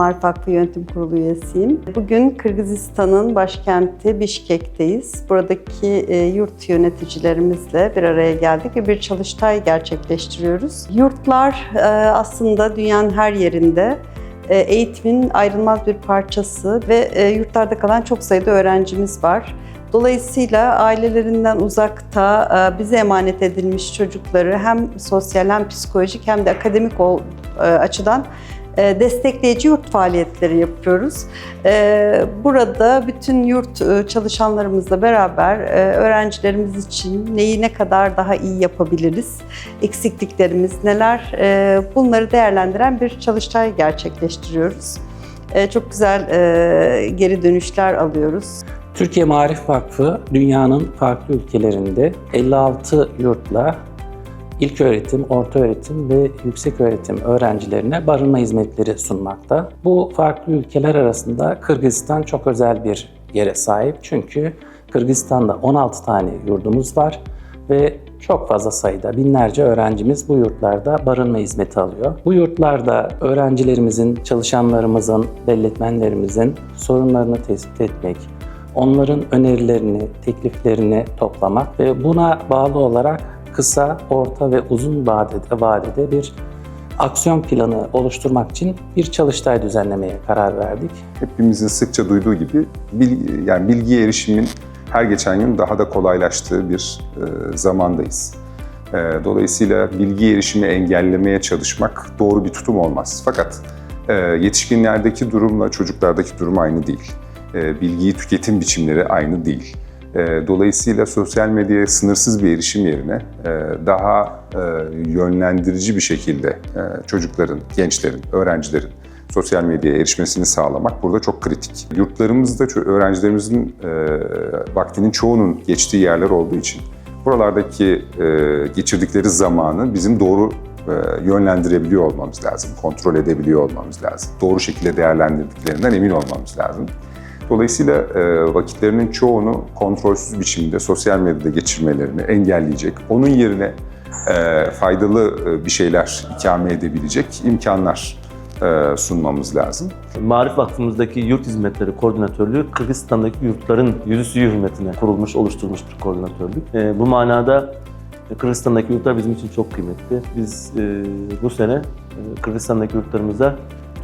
Maarif Vakfı Yönetim Kurulu üyesiyim. Bugün Kırgızistan'ın başkenti Bişkek'teyiz. Buradaki yurt yöneticilerimizle bir araya geldik ve bir çalıştay gerçekleştiriyoruz. Yurtlar aslında dünyanın her yerinde eğitimin ayrılmaz bir parçası ve yurtlarda kalan çok sayıda öğrencimiz var. Dolayısıyla ailelerinden uzakta bize emanet edilmiş çocukları hem sosyal hem psikolojik hem de akademik açıdan destekleyici yurt faaliyetleri yapıyoruz. Burada bütün yurt çalışanlarımızla beraber öğrencilerimiz için neyi ne kadar daha iyi yapabiliriz, eksikliklerimiz neler, bunları değerlendiren bir çalıştay gerçekleştiriyoruz. Çok güzel geri dönüşler alıyoruz. Türkiye Maarif Vakfı dünyanın farklı ülkelerinde 56 yurtla ilköğretim, ortaöğretim ve yükseköğretim öğrencilerine barınma hizmetleri sunmakta. Bu farklı ülkeler arasında Kırgızistan çok özel bir yere sahip. Çünkü Kırgızistan'da 16 tane yurdumuz var ve çok fazla sayıda binlerce öğrencimiz bu yurtlarda barınma hizmeti alıyor. Bu yurtlarda öğrencilerimizin, çalışanlarımızın, devletmenlerimizin sorunlarını tespit etmek, onların önerilerini, tekliflerini toplamak ve buna bağlı olarak kısa, orta ve uzun vadede bir aksiyon planı oluşturmak için bir çalıştay düzenlemeye karar verdik. Hepimizin sıkça duyduğu gibi bilgiye erişimin her geçen gün daha da kolaylaştığı bir zamandayız. Dolayısıyla bilgiye erişimi engellemeye çalışmak doğru bir tutum olmaz. Fakat yetişkinlerdeki durumla çocuklardaki durum aynı değil. Bilgiyi tüketim biçimleri aynı değil. Dolayısıyla sosyal medyaya sınırsız bir erişim yerine daha yönlendirici bir şekilde çocukların, gençlerin, öğrencilerin sosyal medyaya erişmesini sağlamak burada çok kritik. Yurtlarımızda öğrencilerimizin vaktinin çoğunun geçtiği yerler olduğu için buralardaki geçirdikleri zamanı bizim doğru yönlendirebiliyor olmamız lazım, kontrol edebiliyor olmamız lazım, doğru şekilde değerlendirdiklerinden emin olmamız lazım. Dolayısıyla vakitlerinin çoğunu kontrolsüz biçimde sosyal medyada geçirmelerini engelleyecek, onun yerine faydalı bir şeyler ikame edebilecek imkanlar sunmamız lazım. Maarif Vakfımızdaki Yurt Hizmetleri Koordinatörlüğü, Kırgızistan'daki yurtların yüzüstü hürmetine kurulmuş, oluşturulmuş bir koordinatörlük. Bu manada Kırgızistan'daki yurtlar bizim için çok kıymetli. Biz bu sene Kırgızistan'daki yurtlarımıza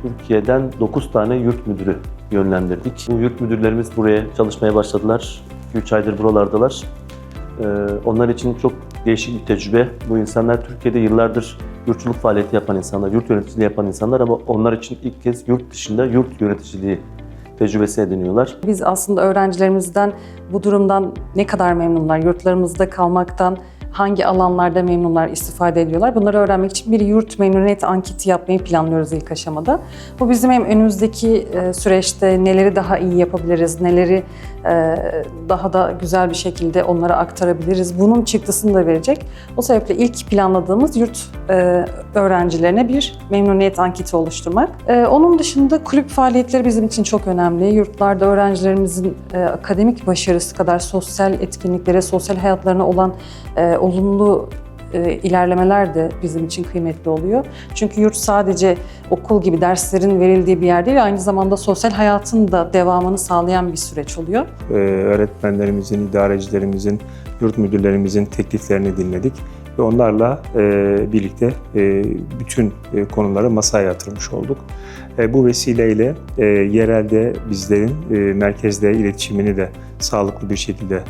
Türkiye'den 9 tane yurt müdürü yönlendirdik. Bu yurt müdürlerimiz buraya çalışmaya başladılar. 2-3 aydır buralardalar. Onlar için çok değişik bir tecrübe. Bu insanlar Türkiye'de yıllardır yurtçuluk faaliyeti yapan insanlar, yurt yöneticiliği yapan insanlar ama onlar için ilk kez yurt dışında yurt yöneticiliği tecrübesi ediniyorlar. Biz aslında öğrencilerimizden bu durumdan ne kadar memnunlar, yurtlarımızda kalmaktan hangi alanlarda memnunlar, istifade ediyorlar. Bunları öğrenmek için bir yurt memnuniyet anketi yapmayı planlıyoruz ilk aşamada. Bu bizim hem önümüzdeki süreçte neleri daha iyi yapabiliriz, neleri daha da güzel bir şekilde onlara aktarabiliriz. Bunun çıktısını da verecek. O sebeple ilk planladığımız yurt öğrencilerine bir memnuniyet anketi oluşturmak. Onun dışında kulüp faaliyetleri bizim için çok önemli. Yurtlarda öğrencilerimizin akademik başarısı kadar sosyal etkinliklere, sosyal hayatlarına olan olumlu ilerlemeler de bizim için kıymetli oluyor. Çünkü yurt sadece okul gibi derslerin verildiği bir yer değil, aynı zamanda sosyal hayatın da devamını sağlayan bir süreç oluyor. Öğretmenlerimizin, idarecilerimizin, yurt müdürlerimizin tekliflerini dinledik ve onlarla birlikte bütün konuları masaya yatırmış olduk. Bu vesileyle yerelde bizlerin merkezle iletişimini de sağlıklı bir şekilde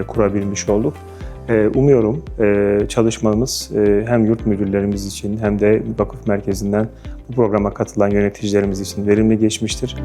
kurabilmiş olduk. Umuyorum çalışmamız hem yurt müdürlerimiz için hem de vakıf merkezinden bu programa katılan yöneticilerimiz için verimli geçmiştir.